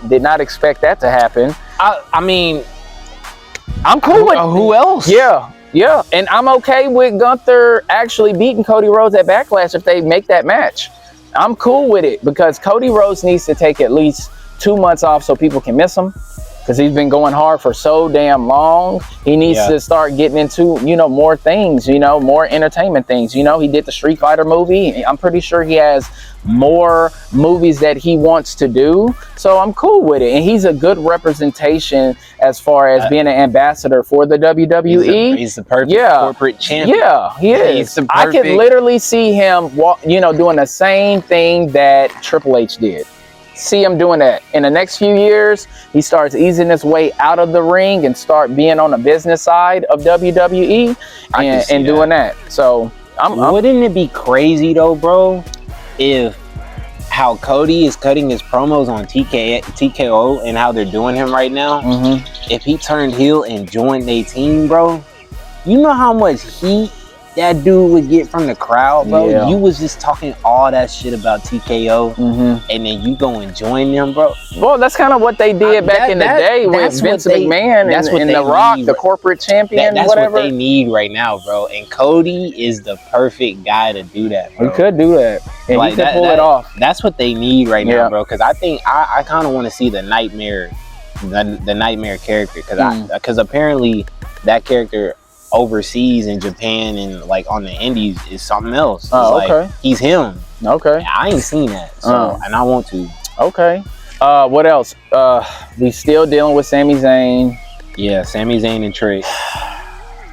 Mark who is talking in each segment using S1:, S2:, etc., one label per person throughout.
S1: Did not expect that to happen.
S2: I mean,
S1: I'm cool with
S2: who else?
S1: Yeah, and I'm okay with Gunther actually beating Cody Rhodes at Backlash if they make that match. I'm cool with it because Cody Rhodes needs to take at least 2 months off so people can miss him, because he's been going hard for so damn long. He needs to start getting into, more things, more entertainment things. He did the Street Fighter movie. I'm pretty sure he has more movies that he wants to do. So I'm cool with it. And he's a good representation as far as being an ambassador for the WWE.
S2: He's the perfect corporate champion.
S1: Yeah, he is. I could literally see him, doing the same thing that Triple H did. See him doing that. In the next few years, he starts easing his way out of the ring and start being on the business side of WWE and doing that. So
S2: wouldn't it be crazy though, bro, if how Cody is cutting his promos on TKO and how they're doing him right now, if he turned heel and joined a team, bro, you know how much heat that dude would get from the crowd, bro?
S1: Yeah.
S2: You was just talking all that shit about TKO, and then you go and join them, bro.
S1: Well, that's kind of what they did back in the day with Vince McMahon and The Rock, the corporate champion,
S2: that's
S1: whatever.
S2: What they need right now, bro. And Cody is the perfect guy to do that, bro.
S1: He could do that. And he could pull it off.
S2: That's what they need right now, bro. Because I think I kind of want to see the Nightmare character. Because apparently that character overseas in Japan and like on the indies is something else.
S1: Okay.
S2: He's him.
S1: Okay.
S2: I ain't seen that, so and I want to.
S1: Okay. What else? We still dealing with Sami Zayn.
S2: Yeah, Sami Zayn and Trick.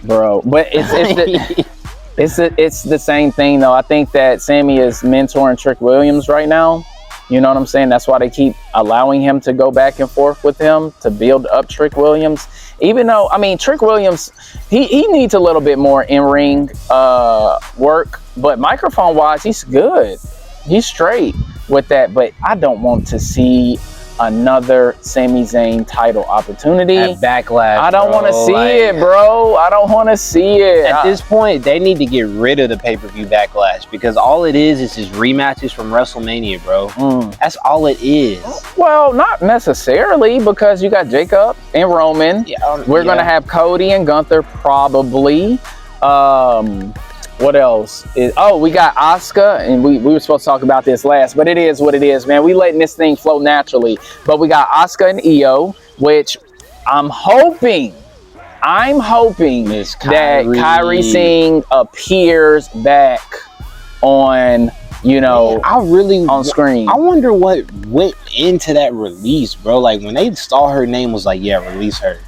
S1: Bro, but it's the same thing though. I think that Sami is mentoring Trick Williams right now. You know what I'm saying? That's why they keep allowing him to go back and forth with him to build up Trick Williams. Even though, Trick Williams, he needs a little bit more in-ring work, but microphone-wise, he's good. He's straight with that, but I don't want to see another Sami Zayn title opportunity
S2: at Backlash.
S1: I don't want to see it, bro. I don't want to see it.
S2: At this point, they need to get rid of the pay-per-view Backlash, because all it is just rematches from WrestleMania, bro. That's all it is.
S1: Well, not necessarily, because you got Jacob and Roman. We're gonna have Cody and Gunther probably. What else? We got Asuka, and we were supposed to talk about this last, but it is what it is, man. We letting this thing flow naturally. But we got Asuka and Io, which I'm hoping that Kairi Singh appears back on, on screen.
S2: I wonder what went into that release, bro. Like when they saw her name, was like, yeah, release her.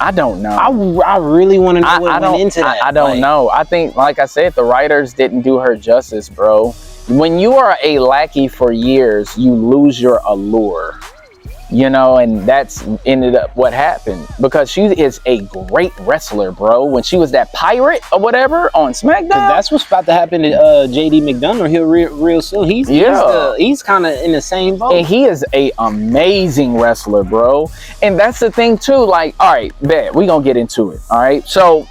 S1: I don't know.
S2: I really want to know what went into that.
S1: I don't know. I think, like I said, the writers didn't do her justice, bro. When you are a lackey for years, you lose your allure. And that's ended up what happened, because she is a great wrestler, bro. When she was that pirate or whatever on SmackDown,
S2: that's what's about to happen to JD McDonough here real soon. He's kind of in the same boat,
S1: and he is a amazing wrestler, bro. And that's the thing too. Like, all right, bet we gonna get into it. All right, so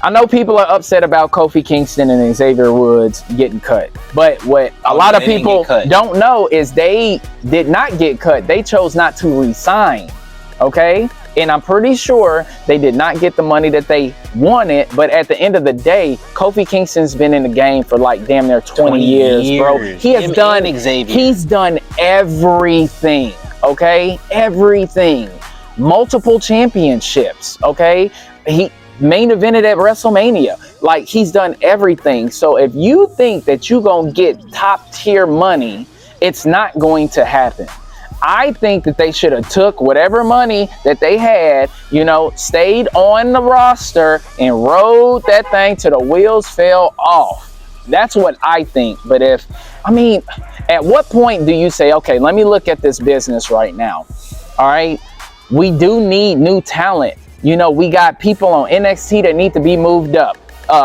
S1: I know people are upset about Kofi Kingston and Xavier Woods getting cut, but what a lot of people don't know is they did not get cut. They chose not to resign, okay? And I'm pretty sure they did not get the money that they wanted, but at the end of the day, Kofi Kingston's been in the game for like damn near 20 years, bro. He's done everything, okay? Everything. Multiple championships, okay? He main evented at WrestleMania. Like, he's done everything. So if you think that you're gonna get top tier money, it's not going to happen. I think that they should have took whatever money that they had, stayed on the roster and rode that thing till the wheels fell off. That's what I think. But at what point do you say, okay, let me look at this business right now? All right, we do need new talent. We got people on NXT that need to be moved up.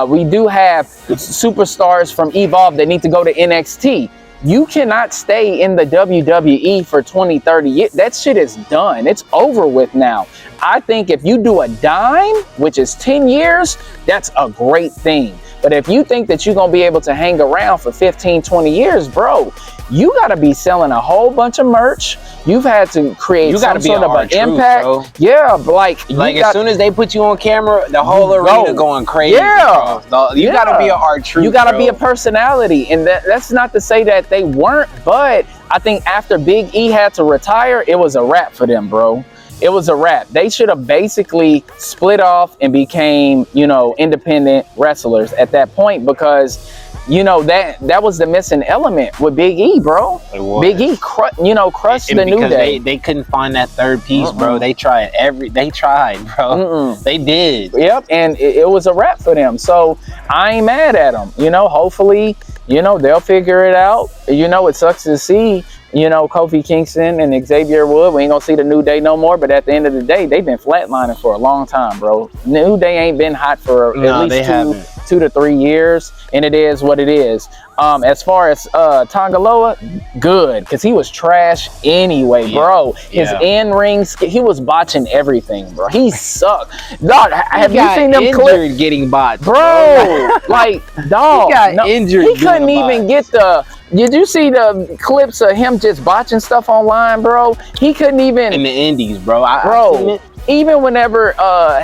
S1: We do have superstars from Evolve that need to go to NXT. You cannot stay in the WWE for 20, 30 years. That shit is done. It's over with now. I think if you do a dime, which is 10 years, that's a great thing. But if you think that you're going to be able to hang around for 15, 20 years, bro, you got to be selling a whole bunch of merch. You've had to create
S2: You gotta
S1: some
S2: be
S1: sort of an
S2: R-Truth,
S1: impact.
S2: bro.
S1: Yeah, but
S2: Like as soon as they put you on camera, the whole
S1: You
S2: arena
S1: go.
S2: going crazy.
S1: Yeah.
S2: bro. You gotta be an R-Truth.
S1: You gotta
S2: bro.
S1: be a personality, and that's not to say that they weren't, but I think after Big E had to retire, it was a wrap for them, bro. It was a wrap. They should have basically split off and became, independent wrestlers at that point, because that was the missing element with Big E, bro.
S2: It was.
S1: Big E crushed the New
S2: because
S1: Day.
S2: they couldn't find that third piece, bro. They tried, bro. They did.
S1: Yep, and it was a wrap for them. So I ain't mad at them. Hopefully, they'll figure it out. It sucks to see, Kofi Kingston and Xavier Woods. We ain't gonna see the New Day no more. But at the end of the day, they've been flatlining for a long time, bro. New Day ain't been hot for at least 2 to 3 years, and it is what it is. As far as Tangaloa, good, because he was trash anyway, bro. His in-ring, he was botching everything, bro. He sucked. Dog, have you seen them clips?
S2: Getting botched,
S1: bro? Like, dog,
S2: he got injured.
S1: He couldn't even get the. Did you see the clips of him just botching stuff online, bro? He couldn't even
S2: in the indies, bro.
S1: Even whenever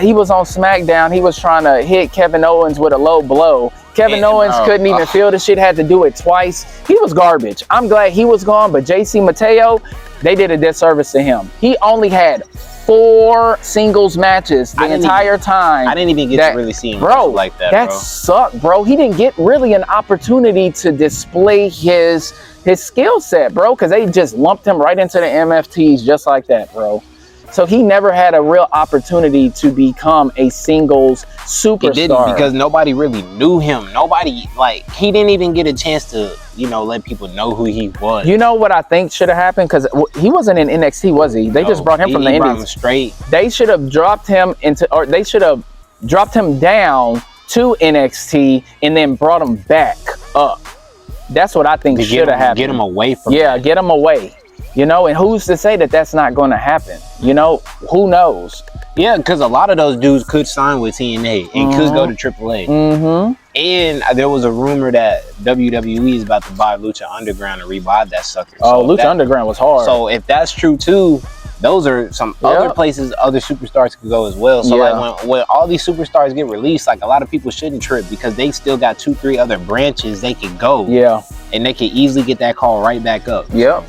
S1: he was on SmackDown, he was trying to hit Kevin Owens with a low blow. Kevin Owens couldn't even feel the shit, had to do it twice. He was garbage. I'm glad he was gone, but JC Mateo, they did a disservice to him. He only had 4 singles matches the entire time.
S2: I didn't even get to really see him like that,
S1: bro. That sucked, bro. He didn't get really an opportunity to display his skill set, bro, because they just lumped him right into the MFTs just like that, bro. So he never had a real opportunity to become a singles superstar.
S2: He didn't, because nobody really knew him. He didn't even get a chance to, let people know who he was.
S1: You know what I think should have happened? Because he wasn't in NXT, was he? They just brought him from the Indies.
S2: Straight.
S1: They should have dropped him they should have dropped him down to NXT and then brought him back up. That's what I think should have happened.
S2: Get him away from
S1: get him away. And who's to say that that's not going to happen? Who knows?
S2: Yeah, because a lot of those dudes could sign with TNA and could go to AAA. And there was a rumor that WWE is about to buy Lucha Underground and revive that sucker.
S1: Lucha Underground was hard.
S2: So if that's true too, those are some other places other superstars could go as well. So when all these superstars get released, a lot of people shouldn't trip, because they still got 2-3 other branches they could go. Yeah. And they could easily get that call right back up.
S1: Yep.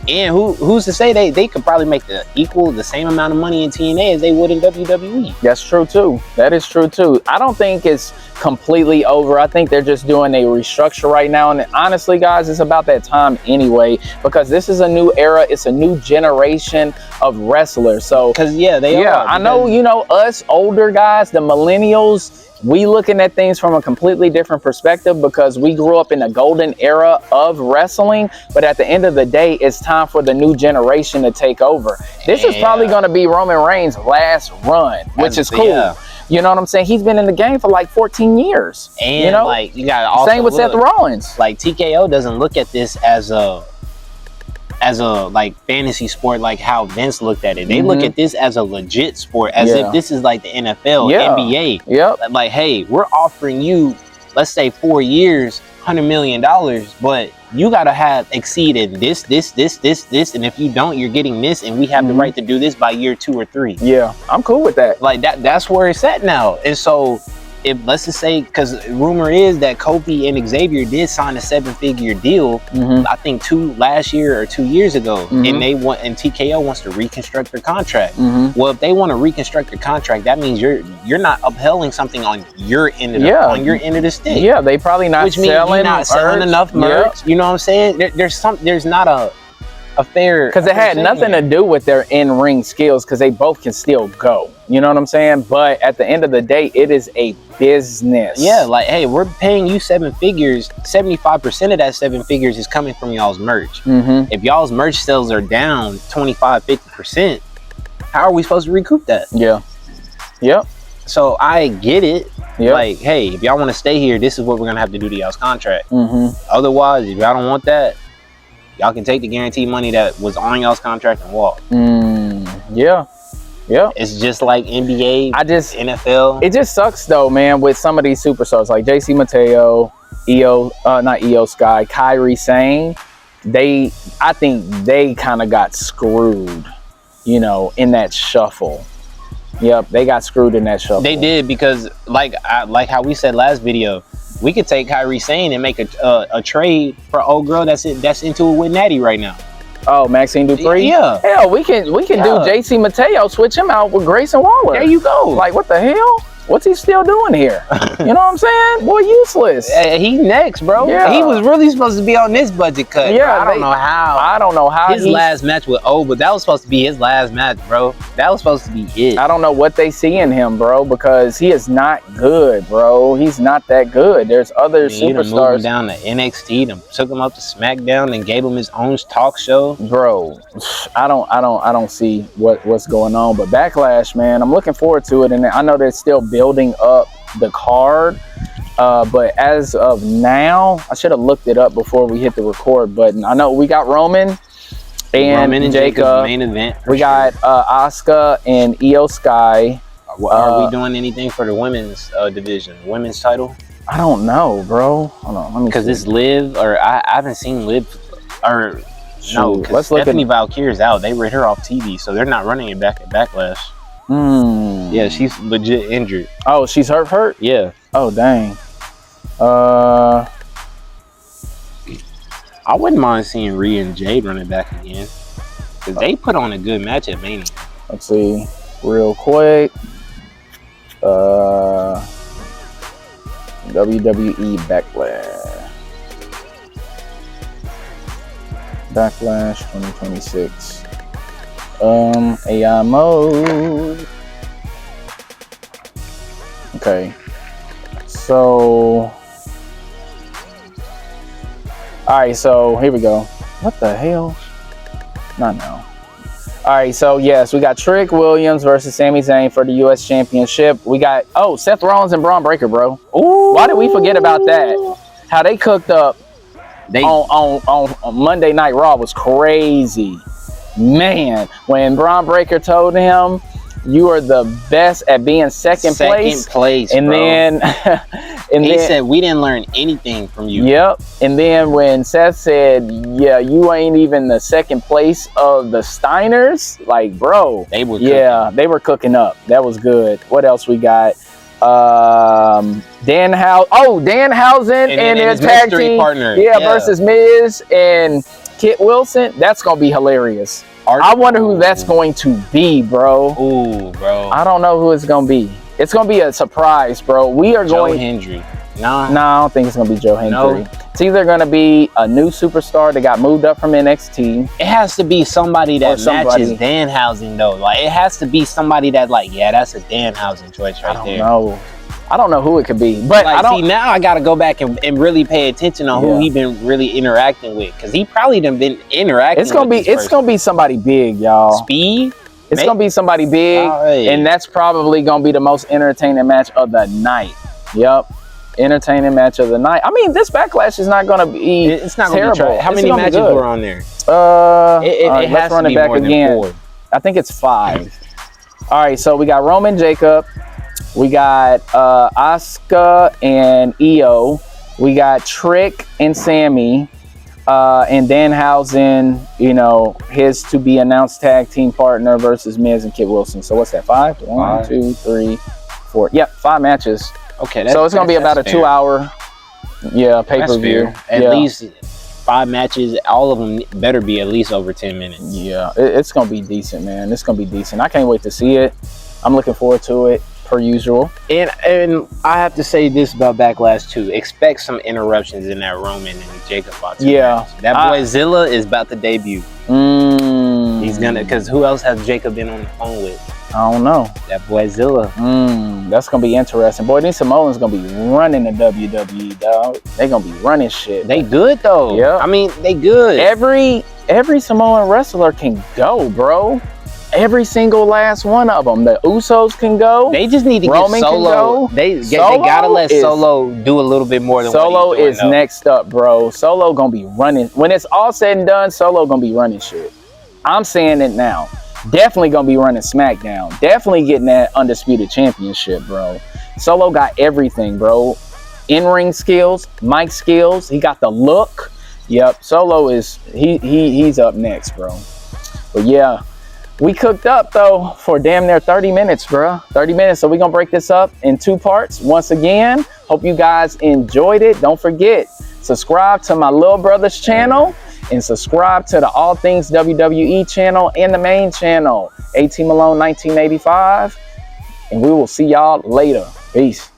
S2: And who's to say they could probably make the same amount of money in TNA as they would in WWE?
S1: That's true too. That is true too. I don't think it's completely over. I think they're just doing a restructure right now. And honestly, guys, it's about that time anyway, because this is a new era. It's a new generation of wrestlers. So,
S2: they are.
S1: I know, us older guys, the millennials, we looking at things from a completely different perspective, because we grew up in the golden era of wrestling. But at the end of the day, it's time for the new generation to take over. This is probably going to be Roman Reigns' last run, which is cool. Yeah. You know what I'm saying? He's been in the game for 14 years.
S2: And you got also
S1: same with Seth Rollins.
S2: TKO doesn't look at this as a fantasy sport like how Vince looked at it. They look at this as a legit sport, as if this is like the NFL, NBA.
S1: Yep.
S2: Hey, we're offering you, let's say 4 years, $100 million, but you gotta have exceeded this, and if you don't, you're getting this, and we have the right to do this by year 2 or 3.
S1: Yeah, I'm cool with that.
S2: That's where it's at now. And so, if let's just say, because rumor is that Kofi and Xavier did sign a 7-figure deal, I think 2 years ago, and TKO wants to reconstruct their contract. Well, if they want to reconstruct their contract, that means you're not upheld something on your end of the stick.
S1: Yeah, they probably not.
S2: Which means you're not selling enough merch. You know what I'm saying? There's not a fair,
S1: because it had nothing to do with their in-ring skills, because they both can still go. You know what I'm saying? But at the end of the day, it is a business.
S2: Yeah, hey, we're paying you 7 figures. 75% of that 7 figures is coming from y'all's merch. If y'all's merch sales are down 25-50%, how are we supposed to recoup that?
S1: Yeah. Yep.
S2: So I get it.
S1: Yep.
S2: Hey, if y'all want to stay here, this is what we're gonna have to do to y'all's contract. Otherwise, if y'all don't want that, y'all can take the guaranteed money that was on y'all's contract and walk.
S1: Yeah. Yeah.
S2: It's just like NBA, NFL.
S1: It just sucks though, man, with some of these superstars like JC Mateo, Sky, Kairi Sane. I think they kind of got screwed, you know, in that shuffle. Yep, they got screwed in that shuffle.
S2: They did, because like how we said last video, we could take Kairi Sane and make a trade for old girl that's into it with Natty right now.
S1: Oh, Maxine Dupree?
S2: Yeah.
S1: Hell, we can do JC Mateo, switch him out with Grayson Waller.
S2: There you go.
S1: Like, what the hell? What's he still doing here? You know what I'm saying? Boy, useless.
S2: He next, bro.
S1: Yeah.
S2: He was really supposed to be on this budget cut.
S1: Yeah,
S2: bro. I don't know how.
S1: His
S2: Last match with but that was supposed to be his last match, bro. That was supposed to be it.
S1: I don't know what they see in him, bro, because he is not good, bro. He's not that good. There's other
S2: superstars. Moved him down to NXT, then took him up to SmackDown, and gave him his own talk show.
S1: Bro, I don't see what's going on. But Backlash, man, I'm looking forward to it, and I know they're still building up the card, but as of now, I should have looked it up before we hit the record button. I know we got Roman and Jacob
S2: main event.
S1: We got Asuka and Io Sky.
S2: Are we doing anything for the women's division, women's title?
S1: I don't know, bro. Hold on, let me.
S2: Because it's Liv, or I haven't seen Liv, or no. Let's look. Stephanie Valkyrie's out. They rid her off TV, so they're not running it back at Backlash. Yeah, she's legit injured.
S1: Oh, she's hurt?
S2: Yeah.
S1: Oh, dang.
S2: I wouldn't mind seeing Rhea and Jade running back again, because they put on a good match at Mania.
S1: Let's see real quick. WWE Backlash 2026. AI mode. Okay. So, alright, so here we go. What the hell? Not now. Alright, so yes, we got Trick Williams versus Sami Zayn for the US Championship. We got, Seth Rollins and Braun Breaker, bro. Ooh. Why did we forget about that? How they cooked up on Monday Night Raw was crazy. Man, when Braun Breaker told him, you are the best at being second place, and
S2: bro.
S1: Then
S2: he said we didn't learn anything from you.
S1: Yep. And then when Seth said, yeah, you ain't even the second place of the Steiners, like, bro,
S2: they were
S1: cooking up. That was good. What else we got? Danhausen and their tag team partner, versus Miz and Kit Wilson. That's gonna be hilarious. I wonder who that's going to be, bro.
S2: Ooh, bro.
S1: I don't know who it's gonna be. It's gonna be a surprise, bro. We are
S2: Joe Hendry. No,
S1: I don't think it's gonna be Joe Hendry. No. It's either gonna be a new superstar that got moved up from NXT.
S2: It has to be somebody that matches Danhausen, though. Like, it has to be somebody that, like, yeah, that's a Danhausen choice right there.
S1: I don't know who it could be, but
S2: like, now I gotta go back and really pay attention on who he been really interacting with, because he probably done been interacting. It's
S1: gonna be somebody big, y'all.
S2: Speed.
S1: It's gonna be somebody big, and that's probably gonna be the most entertaining match of the night. Yep, entertaining match of the night. I mean, this Backlash is not gonna be. It's not terrible.
S2: Gonna be How many matches were on there?
S1: It has to be back again. 4. I think it's 5. All right, so we got Roman Jacob. We got Asuka and Io. We got Trick and Sammy. And Danhausen, you know, his to be announced tag team partner versus Miz and Kit Wilson. So what's that? 5? 1, 2, 3, 4. Yep, 5 matches.
S2: Okay.
S1: So it's going to be about a 2-hour pay-per-view.
S2: At least 5 matches. All of them better be at least over 10 minutes.
S1: Yeah, it's going to be decent, man. It's going to be decent. I can't wait to see it. I'm looking forward to it. Per usual.
S2: And I have to say this about Backlash too. Expect some interruptions in that Roman and Jacob match.
S1: Yeah.
S2: That boy Zilla is about to debut. He's gonna, because who else has Jacob been on the phone with?
S1: I don't know.
S2: That boy Zilla.
S1: That's gonna be interesting. Boy, these Samoans gonna be running the WWE, dog. They gonna be running shit.
S2: They good though.
S1: Yeah.
S2: I mean, they good.
S1: Every Samoan wrestler can go, bro. Every single last one of them. The Usos can go.
S2: They just need to
S1: Roman
S2: get Solo. They gotta let Solo do a little bit more than
S1: Solo
S2: what he's doing,
S1: is next up, bro. Solo gonna be running. When it's all said and done, Solo gonna be running shit. I'm saying it now. Definitely gonna be running SmackDown. Definitely getting that Undisputed Championship, bro. Solo got everything, bro. In-ring skills, mic skills. He got the look. Yep, Solo is he's up next, bro. But yeah, we cooked up though for damn near 30 minutes, bro. 30 minutes. So we're gonna break this up in 2 parts. Once again, hope you guys enjoyed it. Don't forget, subscribe to my little brother's channel and subscribe to the All Things WWE channel and the main channel, AT Malone 1985. And we will see y'all later. Peace.